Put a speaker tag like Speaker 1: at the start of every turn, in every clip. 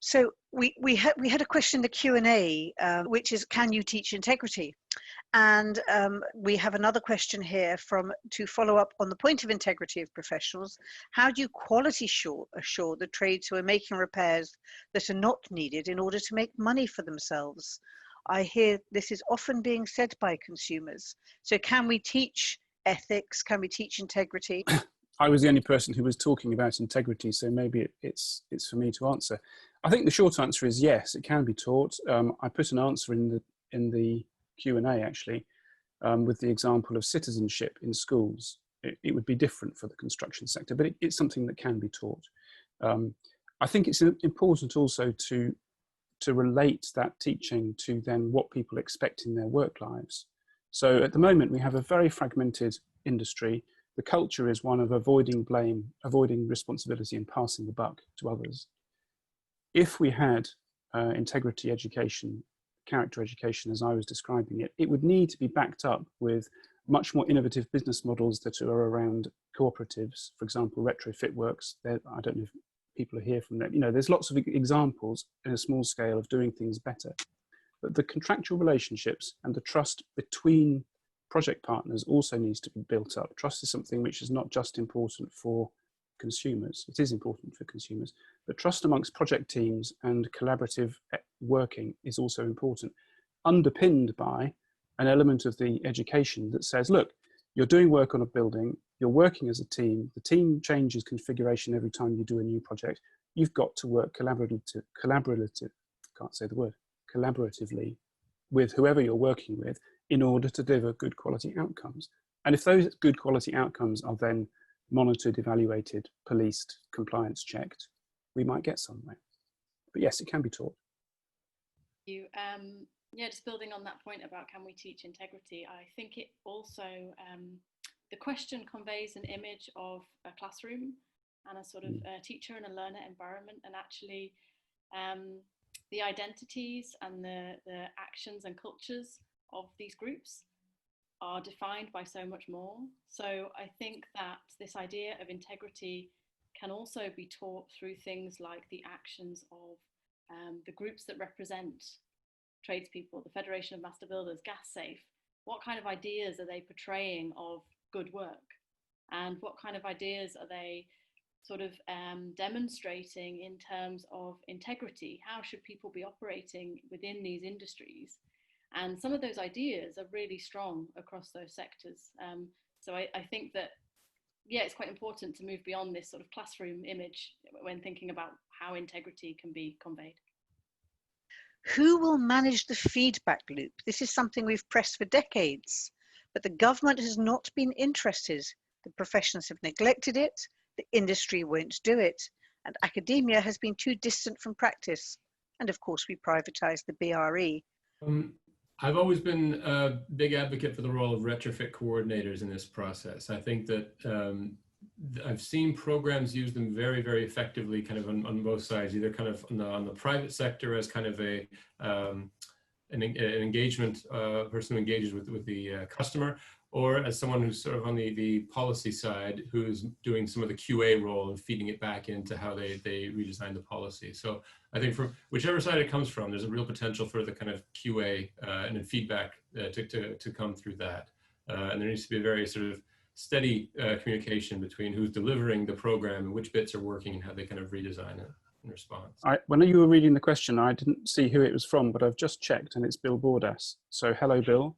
Speaker 1: So we had a question in the Q&A, which is, can you teach integrity? And we have another question here to follow up on the point of integrity of professionals. How do you quality assure the trades who are making repairs that are not needed in order to make money for themselves? I hear this is often being said by consumers. So can we teach ethics? Can we teach integrity?
Speaker 2: I was the only person who was talking about integrity, so maybe it's for me to answer. I think the short answer is yes, it can be taught. I put an answer in the Q&A actually, with the example of citizenship in schools. It would be different for the construction sector, but it's something that can be taught. I think it's important also to relate that teaching to then what people expect in their work lives. So at the moment we have a very fragmented industry. The culture is one of avoiding blame, avoiding responsibility and passing the buck to others. If we had integrity education, character education as I was describing it, it would need to be backed up with much more innovative business models that are around cooperatives. For example, Retrofit works. I don't know if people are here from that. You know, there's lots of examples in a small scale of doing things better. But the contractual relationships and the trust between project partners also needs to be built up. Trust is something which is not just important for consumers. It is important for consumers, but trust amongst project teams and collaborative working is also important, underpinned by an element of the education that says, look, you're doing work on a building, you're working as a team, the team changes configuration every time you do a new project. You've got to work collaboratively with whoever you're working with in order to deliver good quality outcomes. And if those good quality outcomes are then monitored, evaluated, policed, compliance checked, we might get somewhere. But yes, it can be taught.
Speaker 3: Yeah, just building on that point about can we teach integrity, I think it also, the question conveys an image of a classroom and a sort of teacher and a learner environment, and actually the identities and the actions and cultures of these groups are defined by so much more. So I think that this idea of integrity can also be taught through things like the actions of the groups that represent tradespeople, the Federation of Master Builders, GasSafe. What kind of ideas are they portraying of good work? And what kind of ideas are they sort of demonstrating in terms of integrity? How should people be operating within these industries? And some of those ideas are really strong across those sectors. So I think that, yeah, it's quite important to move beyond this sort of classroom image when thinking about how integrity can be conveyed.
Speaker 1: Who will manage the feedback loop? This is something we've pressed for decades, but the government has not been interested. The professions have neglected it, the industry won't do it, and academia has been too distant from practice. And of course, we privatized the BRE.
Speaker 4: I've always been a big advocate for the role of retrofit coordinators in this process. I think that I've seen programs use them very, very effectively kind of on both sides, either kind of on the private sector as kind of an engagement person who engages with the customer, or as someone who's sort of on the policy side, who's doing some of the QA role and feeding it back into how they redesign the policy. So I think from whichever side it comes from, there's a real potential for the kind of QA and then feedback to come through that. And there needs to be a very sort of steady communication between who's delivering the program and which bits are working and how they kind of redesign it in response.
Speaker 2: When you were reading the question, I didn't see who it was from, but I've just checked and it's Bill Bordas. So hello, Bill.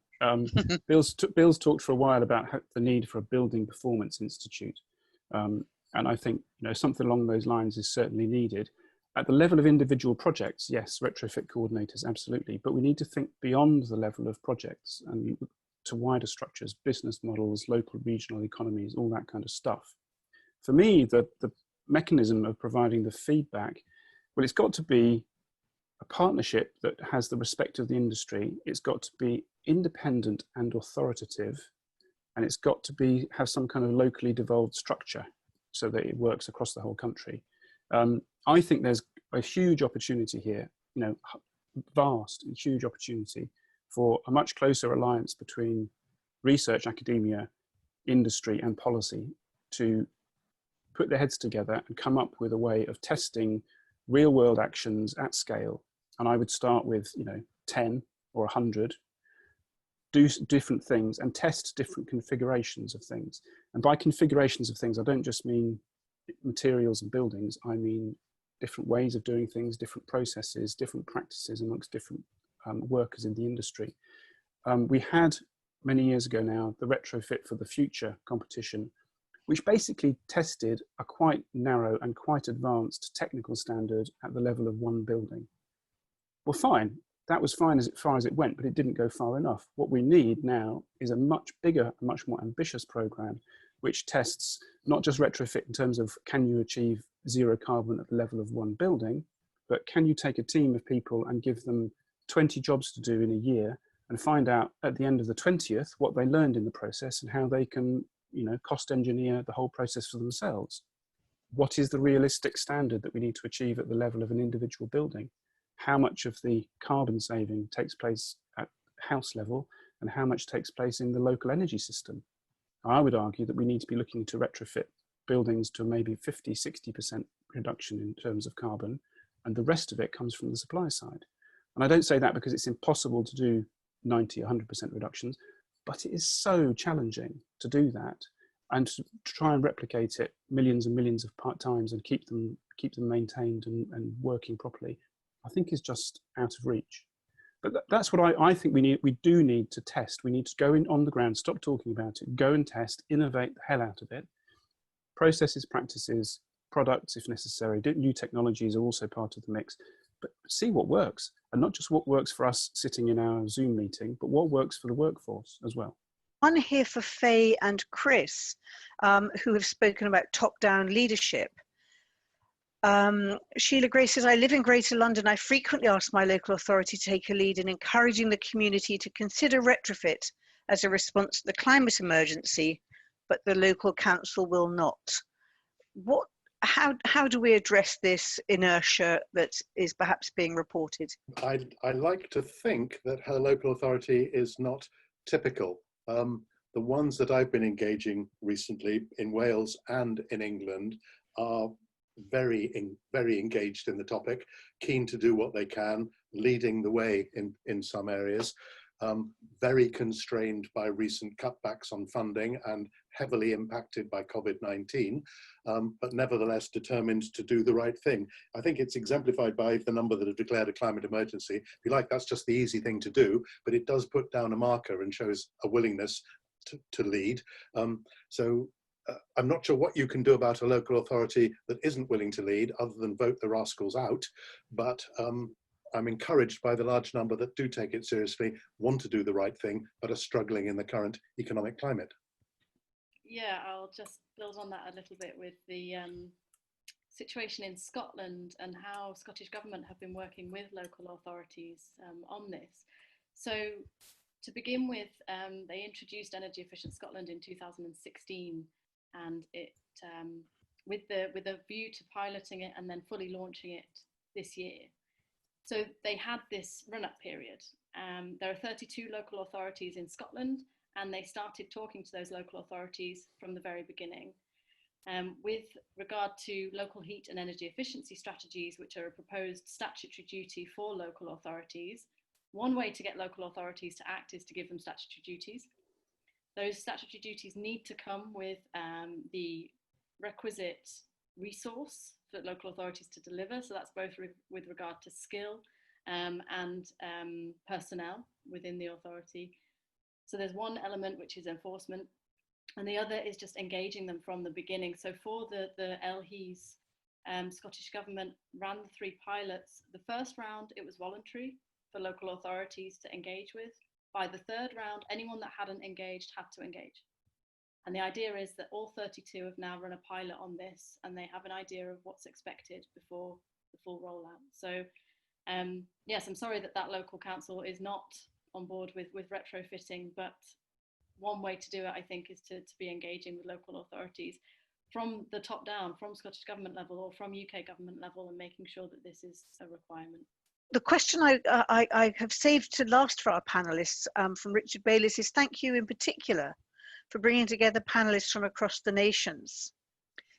Speaker 2: Bill's talked for a while about the need for a building performance institute. And I think something along those lines is certainly needed. At the level of individual projects, yes, retrofit coordinators, absolutely. But we need to think beyond the level of projects and to wider structures, business models, local, regional economies, all that kind of stuff. For me, the mechanism of providing the feedback, well, it's got to be a partnership that has the respect of the industry. It's got to be independent and authoritative, and it's got to have some kind of locally devolved structure so that it works across the whole country. I think there's a huge opportunity here, vast and huge opportunity for a much closer alliance between research, academia, industry and policy to put their heads together and come up with a way of testing real world actions at scale. And I would start with, 10 or 100, do different things and test different configurations of things. And by configurations of things, I don't just mean materials and buildings, I mean different ways of doing things, different processes, different practices amongst different workers in the industry. We had many years ago now the Retrofit for the Future competition, which basically tested a quite narrow and quite advanced technical standard at the level of one building. Well, fine, that was fine as far as it went, but it didn't go far enough. What we need now is a much bigger, much more ambitious program, which tests not just retrofit in terms of can you achieve zero carbon at the level of one building, but can you take a team of people and give them 20 jobs to do in a year and find out at the end of the 20th what they learned in the process and how they can, cost engineer the whole process for themselves. What is the realistic standard that we need to achieve at the level of an individual building? How much of the carbon saving takes place at house level and how much takes place in the local energy system? I would argue that we need to be looking to retrofit buildings to maybe 50, 60% reduction in terms of carbon, and the rest of it comes from the supply side. And I don't say that because it's impossible to do 90, 100% reductions, but it is so challenging to do that and to try and replicate it millions and millions of times and keep them maintained and working properly, I think is just out of reach. But that's what I think we need. We do need to test. We need to go in on the ground, stop talking about it, go and test, innovate the hell out of it. Processes, practices, products, if necessary, new technologies are also part of the mix, but see what works. And not just what works for us sitting in our Zoom meeting, but what works for the workforce as well.
Speaker 1: One here for Faye and Chris, who have spoken about top-down leadership. Sheila Gray says, I live in Greater London. I frequently ask my local authority to take a lead in encouraging the community to consider retrofit as a response to the climate emergency, but the local council will not. How do we address this inertia that is perhaps being reported?
Speaker 5: I like to think that her local authority is not typical. The ones that I've been engaging recently in Wales and in England are very engaged in the topic, keen to do what they can, leading the way in some areas, very constrained by recent cutbacks on funding and heavily impacted by COVID-19, but nevertheless determined to do the right thing. I think it's exemplified by the number that have declared a climate emergency. If you like, that's just the easy thing to do, but it does put down a marker and shows a willingness to lead. I'm not sure what you can do about a local authority that isn't willing to lead other than vote the rascals out, but I'm encouraged by the large number that do take it seriously, want to do the right thing, but are struggling in the current economic climate.
Speaker 3: Yeah, I'll just build on that a little bit with the situation in Scotland and how Scottish Government have been working with local authorities on this. So to begin with, they introduced Energy Efficient Scotland in 2016, and it with a view to piloting it and then fully launching it this year. So they had this run-up period. There are 32 local authorities in Scotland, and they started talking to those local authorities from the very beginning. With regard to local heat and energy efficiency strategies, which are a proposed statutory duty for local authorities, one way to get local authorities to act is to give them statutory duties. Those statutory duties need to come with the requisite resource for local authorities to deliver. So that's both with regard to skill and personnel within the authority. So there's one element which is enforcement, and the other is just engaging them from the beginning. So for the LHEs, Scottish Government ran the 3 pilots. The first round, it was voluntary for local authorities to engage with. By the 3rd round, anyone that hadn't engaged had to engage. And the idea is that all 32 have now run a pilot on this, and they have an idea of what's expected before the full rollout. So yes, I'm sorry that local council is not on board with retrofitting, but one way to do it, I think, is to be engaging with local authorities from the top down, from Scottish Government level or from UK Government level, and making sure that this is a requirement.
Speaker 1: The question I have saved to last for our panellists from Richard Bayliss is, thank you in particular for bringing together panellists from across the nations.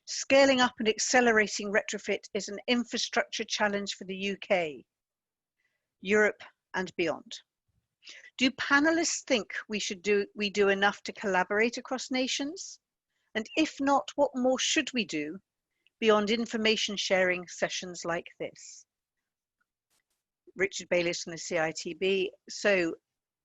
Speaker 1: Scaling up and accelerating retrofit is an infrastructure challenge for the UK, Europe and beyond. Do panelists think we do enough to collaborate across nations? And if not, what more should we do beyond information sharing sessions like this? Richard Bayliss from the CITB. So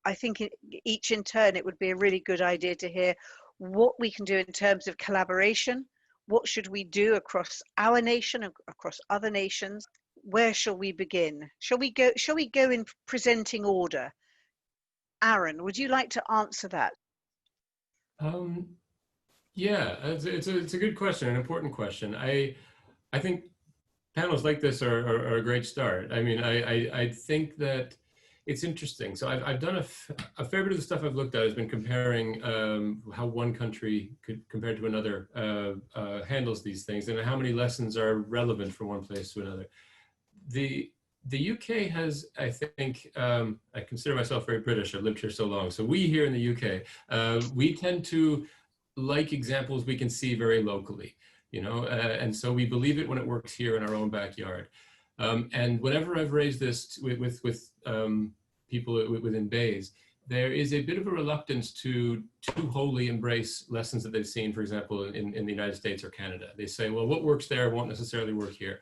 Speaker 1: I think each in turn, it would be a really good idea to hear what we can do in terms of collaboration. What should we do across our nation, across other nations? Where shall we begin? Shall we go in presenting order? Aaron, would you like to answer that?
Speaker 4: Yeah, it's a good question, an important question. I think panels like this are a great start. I mean, I think that it's interesting. So I've done a fair bit of the stuff I've looked at has been comparing how one country compared to another handles these things and how many lessons are relevant from one place to another. The UK has, I think, I consider myself very British. I've lived here so long. So we here in the UK, we tend to like examples we can see very locally, you know, and so we believe it when it works here in our own backyard. And whenever I've raised this with people within Bays, there is a bit of a reluctance to too wholly embrace lessons that they've seen, for example, in the United States or Canada. They say, well, what works there won't necessarily work here.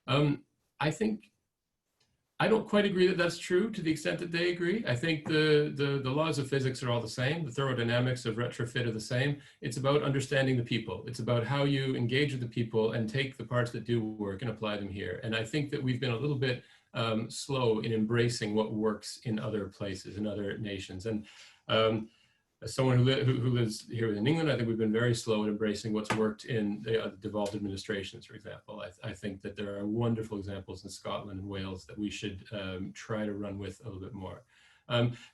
Speaker 4: I think I don't quite agree that that's true to the extent that they agree. I think the laws of physics are all the same. The thermodynamics of retrofit are the same. It's about understanding the people. It's about how you engage with the people and take the parts that do work and apply them here. And I think that we've been a little bit slow in embracing what works in other places, in other nations. And as someone who lives here in England, I think we've been very slow in embracing what's worked in devolved administrations, for example. I think that there are wonderful examples in Scotland and Wales that we should try to run with a little bit more.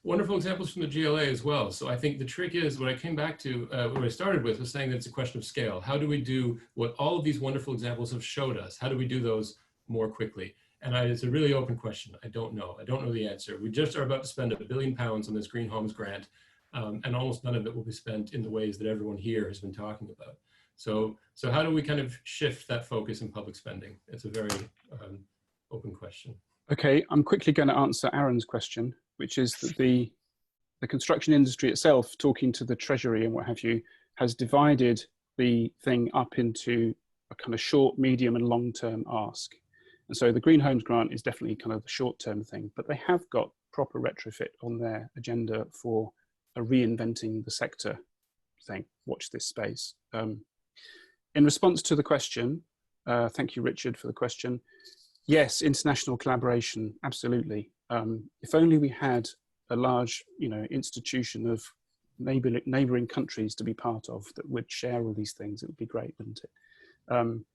Speaker 4: Wonderful examples from the GLA as well. So I think the trick is, what I came back to, what I started with was saying that it's a question of scale. How do we do what all of these wonderful examples have showed us? How do we do those more quickly? And it's a really open question. I don't know. I don't know the answer. We just are about to spend £1 billion on this Green Homes grant. And almost none of it will be spent in the ways that everyone here has been talking about. So how do we kind of shift that focus in public spending? It's a very open question.
Speaker 2: Okay, I'm quickly going to answer Aaron's question, which is that the construction industry itself, talking to the Treasury and what have you, has divided the thing up into a kind of short, medium and long-term ask. And so the Green Homes grant is definitely kind of the short-term thing, but they have got proper retrofit on their agenda for a reinventing the sector thing. Watch this space. In response to the question, thank you, Richard, for the question. Yes, international collaboration, absolutely. If only we had a large, institution of neighbouring countries to be part of that would share all these things, it would be great, wouldn't it?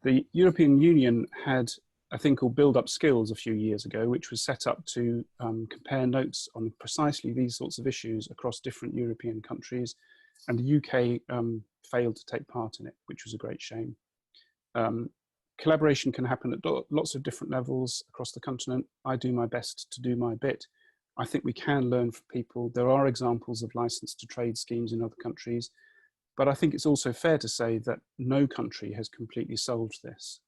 Speaker 2: The European Union had a thing called Build Up Skills a few years ago, which was set up to compare notes on precisely these sorts of issues across different European countries. And the UK failed to take part in it, which was a great shame. Collaboration can happen at lots of different levels across the continent. I do my best to do my bit. I think we can learn from people. There are examples of license to trade schemes in other countries, but I think it's also fair to say that no country has completely solved this.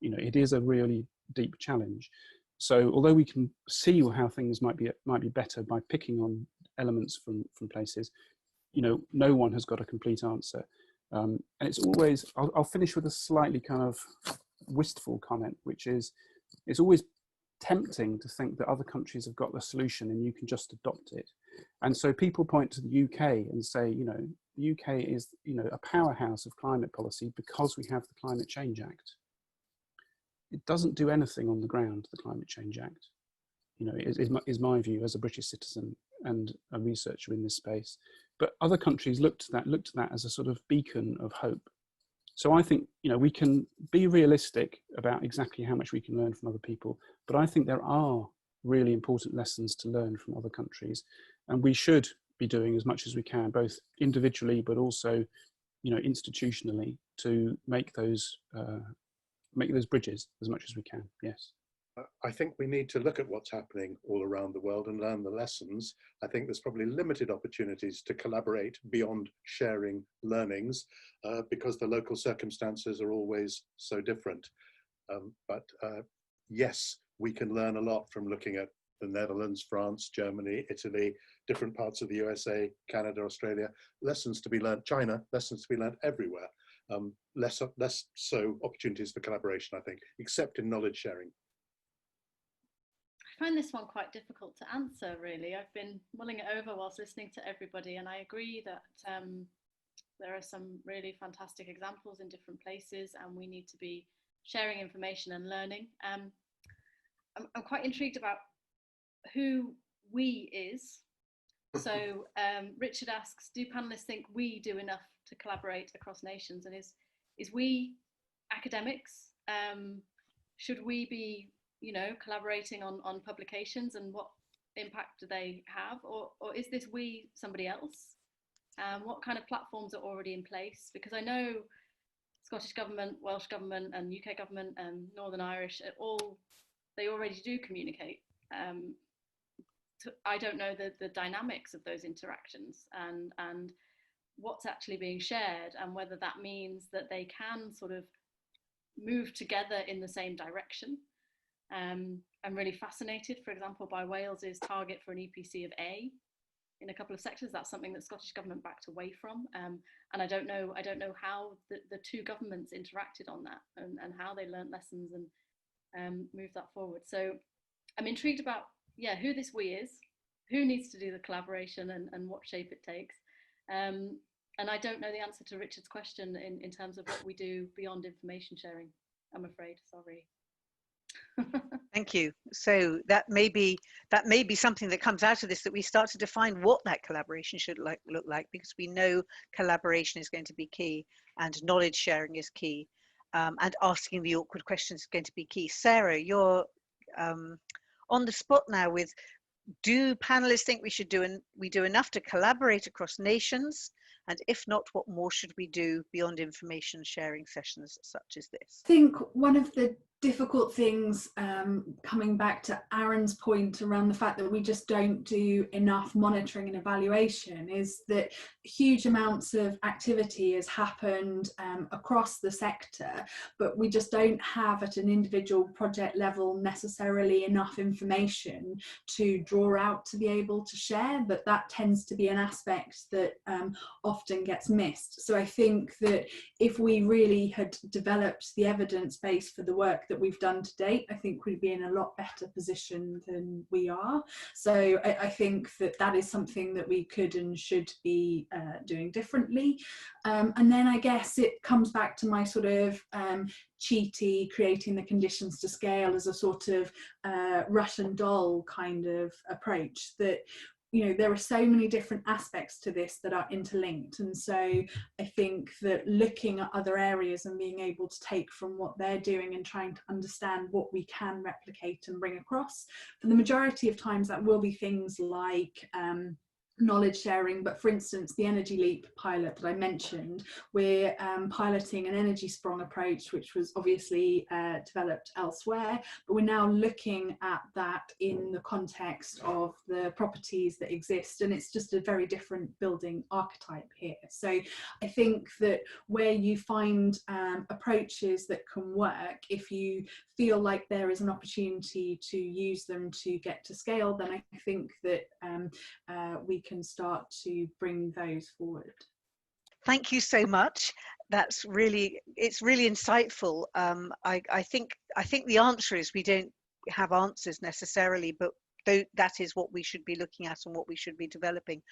Speaker 2: It is a really deep challenge. So although we can see how things might be better by picking on elements from places, no one has got a complete answer. And it's always, I'll finish with a slightly kind of wistful comment, which is, it's always tempting to think that other countries have got the solution and you can just adopt it. And so people point to the UK and say, the UK is, a powerhouse of climate policy because we have the Climate Change Act. It doesn't do anything on the ground, the Climate Change Act. Is my view as a British citizen and a researcher in this space. But other countries looked at that as a sort of beacon of hope. So I think, we can be realistic about exactly how much we can learn from other people, but I think there are really important lessons to learn from other countries, and we should be doing as much as we can, both individually, but also, institutionally, to make those bridges as much as we can. Yes.
Speaker 5: I think we need to look at what's happening all around the world and learn the lessons. I think there's probably limited opportunities to collaborate beyond sharing learnings because the local circumstances are always so different. But yes, we can learn a lot from looking at the Netherlands, France, Germany, Italy, different parts of the USA, Canada, Australia, lessons to be learned, China, lessons to be learned everywhere. Less so opportunities for collaboration, I think, except in knowledge sharing.
Speaker 3: I find this one quite difficult to answer, really. I've been mulling it over whilst listening to everybody, and I agree that there are some really fantastic examples in different places, and we need to be sharing information and learning. I'm quite intrigued about who we is. So Richard asks, do panelists think we do enough to collaborate across nations? And is we academics? Should we be, collaborating on publications, and what impact do they have? Or is this we somebody else? What kind of platforms are already in place? Because I know Scottish Government, Welsh Government and UK Government and Northern Irish, they already do communicate. I don't know the dynamics of those interactions and what's actually being shared, and whether that means that they can sort of move together in the same direction. I'm really fascinated, for example, by Wales's target for an EPC of A in a couple of sectors. That's something that Scottish Government backed away from, and I don't know how the two governments interacted on that and how they learnt lessons and moved that forward. So I'm intrigued about who this we is, who needs to do the collaboration, and what shape it takes. And I don't know the answer to Richard's question in terms of what we do beyond information sharing, I'm afraid. Sorry.
Speaker 1: Thank you. So that may be something that comes out of this, that we start to define what that collaboration should look like, because we know collaboration is going to be key and knowledge sharing is key, and asking the awkward questions is going to be key. Sarah, you're on the spot now with, do panelists think we do enough to collaborate across nations? And if not, what more should we do beyond information sharing sessions such as this?
Speaker 6: I think one of the difficult things, coming back to Aaron's point around the fact that we just don't do enough monitoring and evaluation, is that huge amounts of activity has happened across the sector, but we just don't have at an individual project level necessarily enough information to draw out to be able to share. But that tends to be an aspect that often gets missed. So I think that if we really had developed the evidence base for the work that we've done to date, I think we'd be in a lot better position than we are. So I think that is something that we could and should be doing differently. And then I guess it comes back to my sort of cheaty, creating the conditions to scale as a sort of Russian doll kind of approach, that there are so many different aspects to this that are interlinked. And so I think that looking at other areas and being able to take from what they're doing and trying to understand what we can replicate and bring across, for the majority of times that will be things like knowledge sharing. But for instance, the Energy Leap pilot that I mentioned, we're piloting an energy sprung approach, which was obviously developed elsewhere, but we're now looking at that in the context of the properties that exist, and it's just a very different building archetype here. So I think that where you find approaches that can work, if you feel like there is an opportunity to use them to get to scale, then I think that we can start to bring those forward.
Speaker 1: Thank you so much. It's really insightful. I think the answer is we don't have answers necessarily, but that is what we should be looking at and what we should be developing.